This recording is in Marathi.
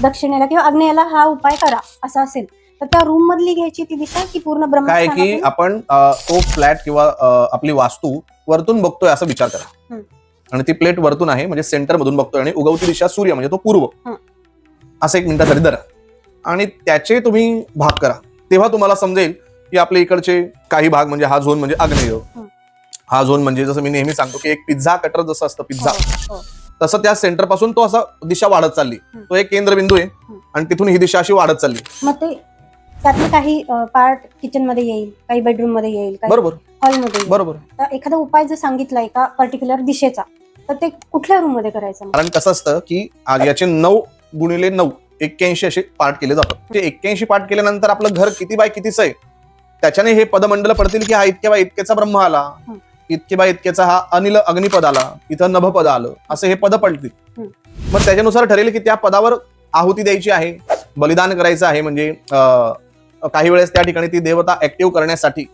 दक्षिणेला किंवा आग्नेयाला हा उपाय करा असं असेल तर त्या रूम मधली घ्यायची ती दिशा की पूर्ण काय की ब्रह्मस्थानातून? आपण तो फ्लॅट किंवा आपली वास्तू वरतून बघतोय असं विचार करा आणि ती प्लेट वरतून आहे म्हणजे सेंटर मधून बघतोय आणि उगवती दिशा सूर्य म्हणजे तो पूर्व असं 1 मिनिटासाठी धरा आणि त्याचे तुम्ही भाग करा. तेव्हा तुम्हाला समजेल की आपल्या इकडचे काही भाग म्हणजे हा झोन म्हणजे आग्नेय, हा झोन म्हणजे जसं मी नेहमी सांगतो की एक पिझ्झा कटर जसं असतं पिझ्झा, तसं त्या सेंटर पासून तो असा दिशा वाढत चालली. तो एक केंद्रबिंदू आहे आणि तिथून ही दिशा अशी वाढत चालली. मग ते त्यातले काही पार्ट किचन मध्ये येईल, काही बेडरूम मध्ये येईल, काही बरोबर हॉलमध्ये येईल. बरोबर. तर एखादा उपाय जर सांगितला एका पर्टिक्युलर दिशेचा तर ते कुठल्या रूम मध्ये करायचं? कारण कसं असतं की याचे 9 गुणिले 9 81 असे पार्ट केले जातात. ते 81 पार्ट केल्यानंतर आपलं घर किती बाय कितीच आहे त्याच्याने हे पदमंडल पडतील की हा इतक्या बाय इतक्याचा ब्रह्म आला, इतके बाय इतक्याचा हा अनिल अग्निपद आला, इथं नभपद आलं, असे हे पद पडतील. मग त्याच्यानुसार ठरेल की त्या पदावर आहुती द्यायची आहे, बलिदान करायचं आहे. म्हणजे काही वेळेस त्या ठिकाणी ती देवता ऍक्टिव्ह करण्यासाठी